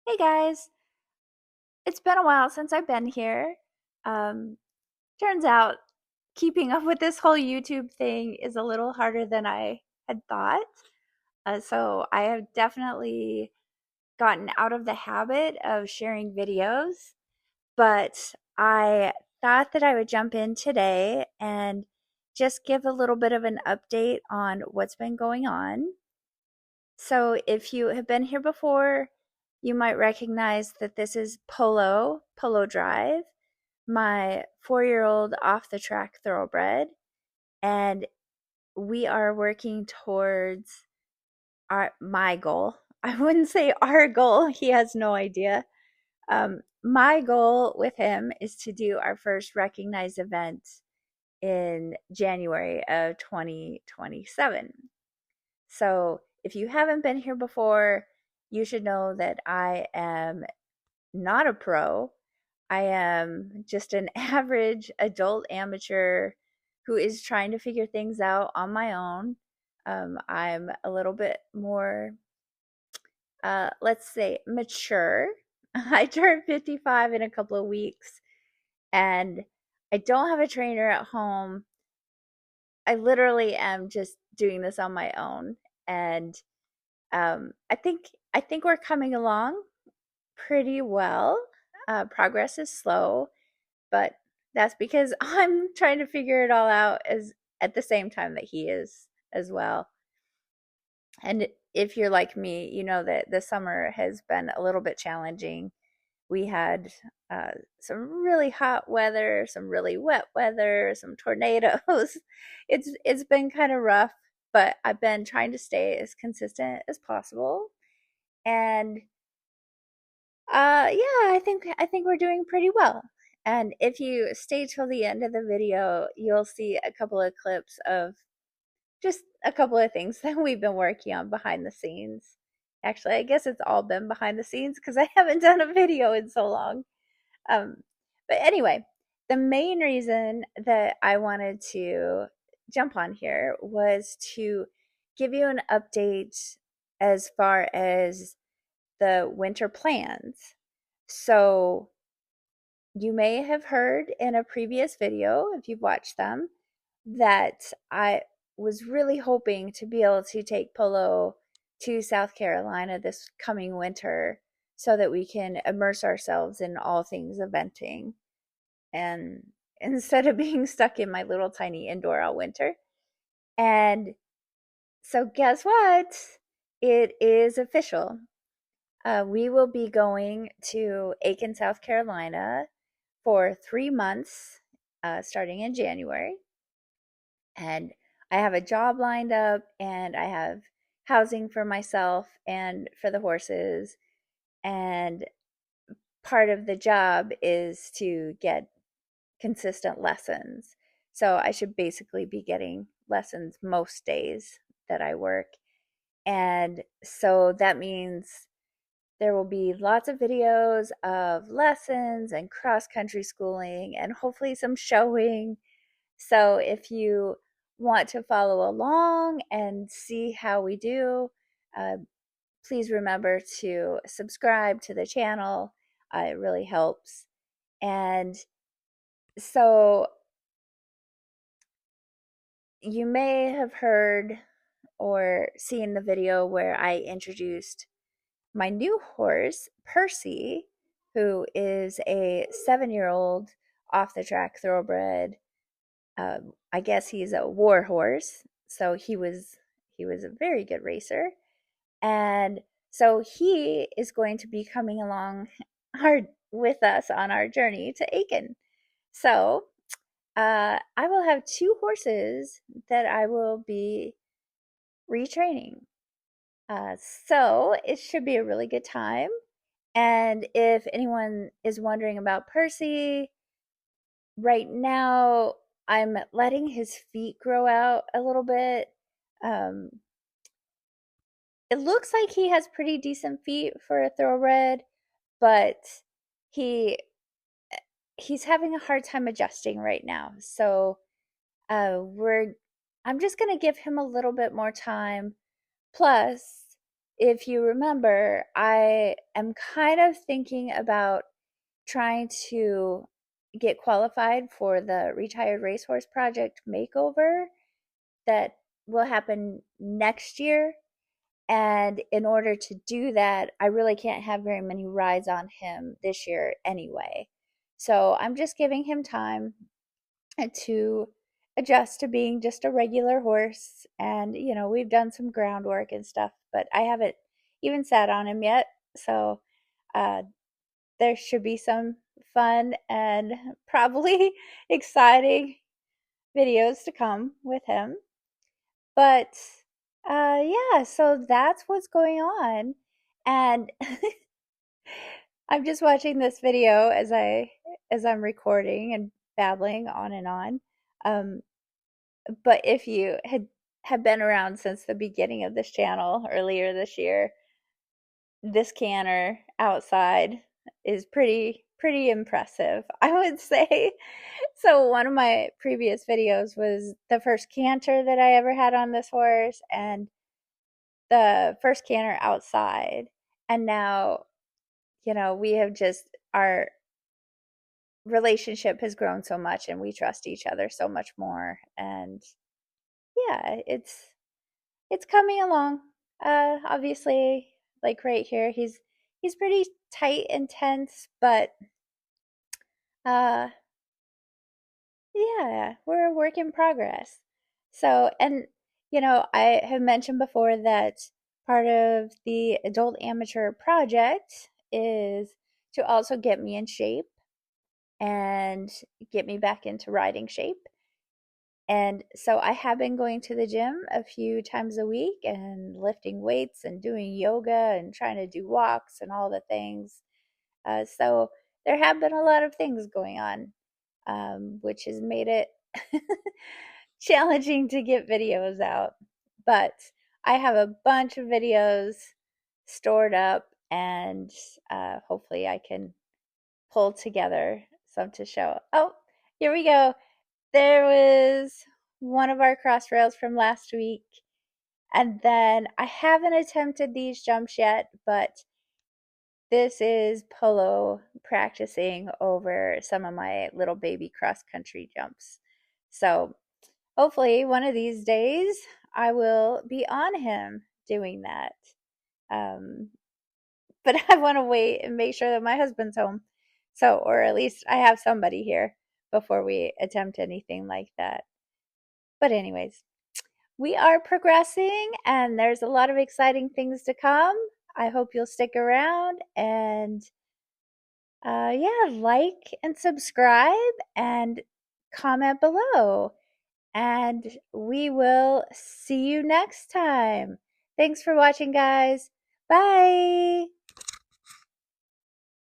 Hey guys, it's been a while since I've been here. Um, Turns out keeping up with this whole YouTube thing is a little harder than I had thought. So I have definitely gotten out of the habit of sharing videos, but I thought that I would jump in today and just give a little bit of an update on what's been going on. So if you have been here before, you might recognize that this is Polo Drive, my 4-year-old off the track thoroughbred, and we are working towards my goal. I wouldn't say our goal. He has no idea. My goal with him is to do our first recognized event in January of 2027. So if you haven't been here before, you should know that I am not a pro. I am just an average adult amateur who is trying to figure things out on my own. I'm a little bit more, let's say, mature. I turned 55 in a couple of weeks, and I don't have a trainer at home. I literally am just doing this on my own, and I think we're coming along pretty well. Progress is slow, but that's because I'm trying to figure it all out as at the same time that he is as well. And if you're like me, you know that the summer has been a little bit challenging. We had some really hot weather, some really wet weather, some tornadoes. It's been kind of rough, but I've been trying to stay as consistent as possible. And yeah, I think we're doing pretty well. And if you stay till the end of the video, you'll see a couple of clips of just a couple of things that we've been working on behind the scenes. Actually, I guess it's all been behind the scenes because I haven't done a video in so long. Um, but anyway, the main reason that I wanted to jump on here was to give you an update as far as the winter plans. So, you may have heard in a previous video, if you've watched them, that I was really hoping to be able to take Polo to South Carolina this coming winter so that we can immerse ourselves in all things eventing and instead of being stuck in my little tiny indoor all winter. And so, guess what? It is official. We will be going to Aiken, South Carolina for 3 months, starting in January. And I have a job lined up, and I have housing for myself and for the horses. And part of the job is to get consistent lessons. So I should basically be getting lessons most days that I work. And so that means there will be lots of videos of lessons and cross country schooling and hopefully some showing. So if you want to follow along and see how we do, uh, please remember to subscribe to the channel. It really helps. And so you may have heard or seen the video where I introduced my new horse, Percy, who is a 7-year-old off the track thoroughbred. I guess he's a war horse, so he was a very good racer, and so he is going to be coming along our with us on our journey to Aiken. So I will have two horses that I will be retraining. So it should be a really good time. And if anyone is wondering about Percy, right now I'm letting his feet grow out a little bit. Um, it looks like he has pretty decent feet for a thoroughbred, but he he's having a hard time adjusting right now. So we're I'm just gonna give him a little bit more time. Plus, if you remember, I am kind of thinking about trying to get qualified for the Retired Racehorse Project makeover that will happen next year. And in order to do that, I really can't have very many rides on him this year anyway. So I'm just giving him time to adjust to being just a regular horse. And, we've done some groundwork and stuff, but I haven't even sat on him yet. So uh, there should be some fun and probably exciting videos to come with him. But yeah, so that's what's going on. And I'm just watching this video as I'm recording and babbling on and on. Um, but if you have been around since the beginning of this channel earlier this year, this canter outside is pretty impressive, I would say. So one of my previous videos was the first canter that I ever had on this horse and the first canter outside. And now, we have just our relationship has grown so much and we trust each other so much more. And yeah, it's coming along. Obviously, like right here, he's pretty tight and tense, but uh yeah, we're a work in progress. So, and I have mentioned before that part of the adult amateur project is to also get me in shape and get me back into riding shape. And so I have been going to the gym a few times a week and lifting weights and doing yoga and trying to do walks and all the things. So there have been a lot of things going on, which has made it challenging to get videos out. But I have a bunch of videos stored up, and hopefully I can pull together some to show. Oh, here we go. There was one of our cross rails from last week. And then I haven't attempted these jumps yet, but this is Polo practicing over some of my little baby cross country jumps. So hopefully one of these days I will be on him doing that. Um, but I want to wait and make sure that my husband's home. So, or at least I have somebody here before we attempt anything like that. But, anyways, we are progressing and there's a lot of exciting things to come. I hope you'll stick around and, yeah, like and subscribe and comment below. And we will see you next time. Thanks for watching, guys. Bye.